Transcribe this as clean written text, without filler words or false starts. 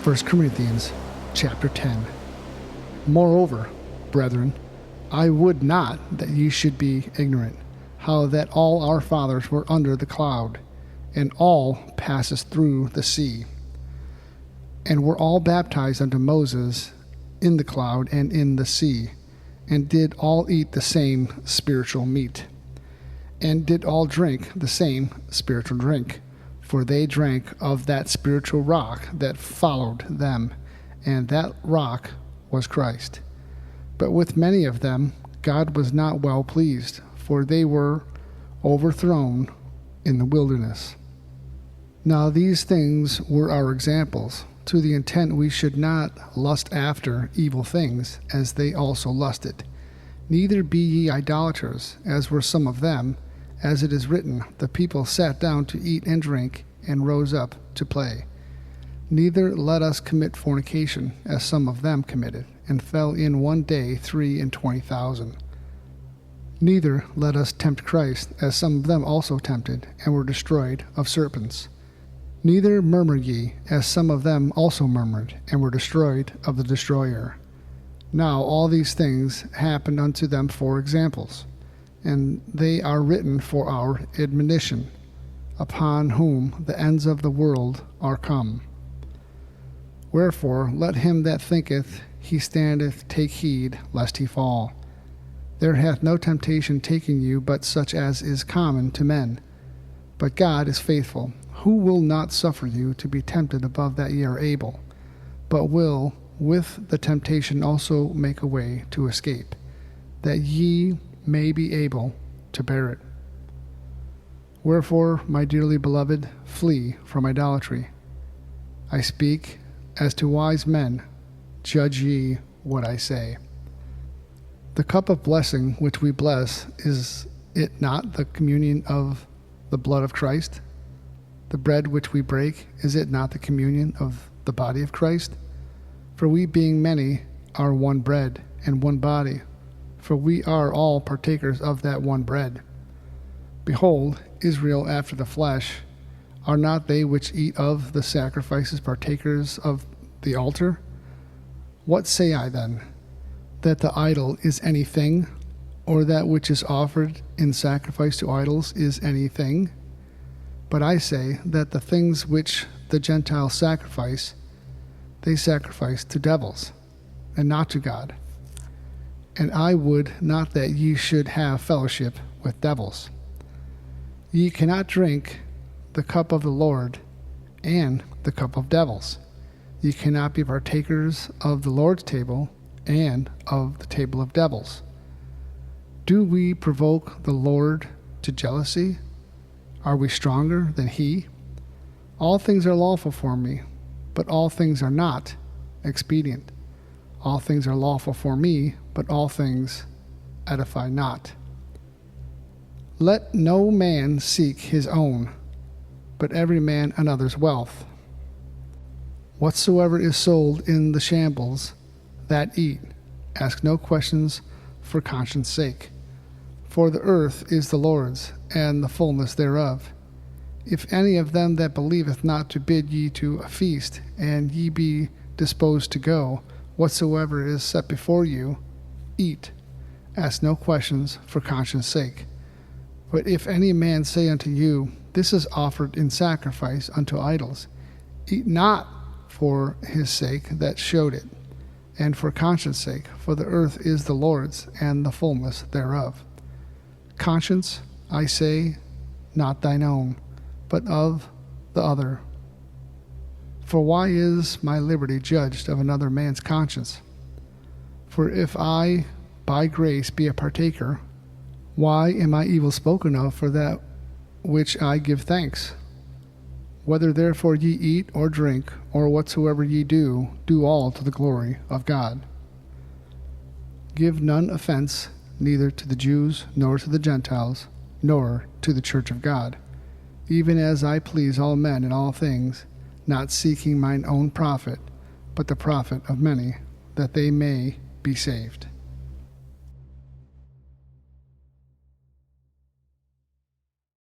1 Corinthians chapter 10. Moreover, brethren, I would not that ye should be ignorant, how that all our fathers were under the cloud, and all passed through the sea, and were all baptized unto Moses in the cloud and in the sea, and did all eat the same spiritual meat, and did all drink the same spiritual drink. For they drank of that spiritual rock that followed them, and that rock was Christ. But with many of them God was not well pleased, for they were overthrown in the wilderness. Now these things were our examples, to the intent we should not lust after evil things, as they also lusted. Neither be ye idolaters, as were some of them. As it is written, the people sat down to eat and drink, and rose up to play. Neither let us commit fornication, as some of them committed, and fell in one day 23,000. Neither let us tempt Christ, as some of them also tempted, and were destroyed of serpents. Neither murmur ye, as some of them also murmured, and were destroyed of the destroyer. Now all these things happened unto them for examples, and they are written for our admonition, upon whom the ends of the world are come. Wherefore let him that thinketh he standeth take heed lest he fall. There hath no temptation taken you but such as is common to men. But God is faithful, who will not suffer you to be tempted above that ye are able, but will with the temptation also make a way to escape, that ye may be able to bear it. Wherefore, my dearly beloved, flee from idolatry. I speak as to wise men, judge ye what I say. The cup of blessing which we bless, is it not the communion of the blood of Christ? The bread which we break, is it not the communion of the body of Christ? For we being many are one bread and one body, for we are all partakers of that one bread. Behold, Israel after the flesh, are not they which eat of the sacrifices partakers of the altar? What say I then? That the idol is anything, or that which is offered in sacrifice to idols is anything? But I say that the things which the Gentiles sacrifice, they sacrifice to devils, and not to God. And I would not that ye should have fellowship with devils. Ye cannot drink the cup of the Lord and the cup of devils. Ye cannot be partakers of the Lord's table and of the table of devils. Do we provoke the Lord to jealousy? Are we stronger than he? All things are lawful for me, but all things are not expedient. All things are lawful for me, but all things edify not. Let no man seek his own, but every man another's wealth. Whatsoever is sold in the shambles, that eat. Ask no questions for conscience sake. For the earth is the Lord's, and the fullness thereof. If any of them that believeth not to bid ye to a feast, and ye be disposed to go, whatsoever is set before you, eat. Ask no questions for conscience sake. But if any man say unto you, this is offered in sacrifice unto idols, eat not for his sake that showed it, and for conscience sake, for the earth is the Lord's, and the fullness thereof. Conscience, I say, not thine own, but of the other. For why is my liberty judged of another man's conscience? For if I by grace be a partaker, why am I evil spoken of for that which I give thanks? Whether therefore ye eat or drink, or whatsoever ye do, do all to the glory of God. Give none offense, neither to the Jews, nor to the Gentiles, nor to the church of God, even as I please all men in all things, not seeking mine own profit, but the profit of many, that they may be saved.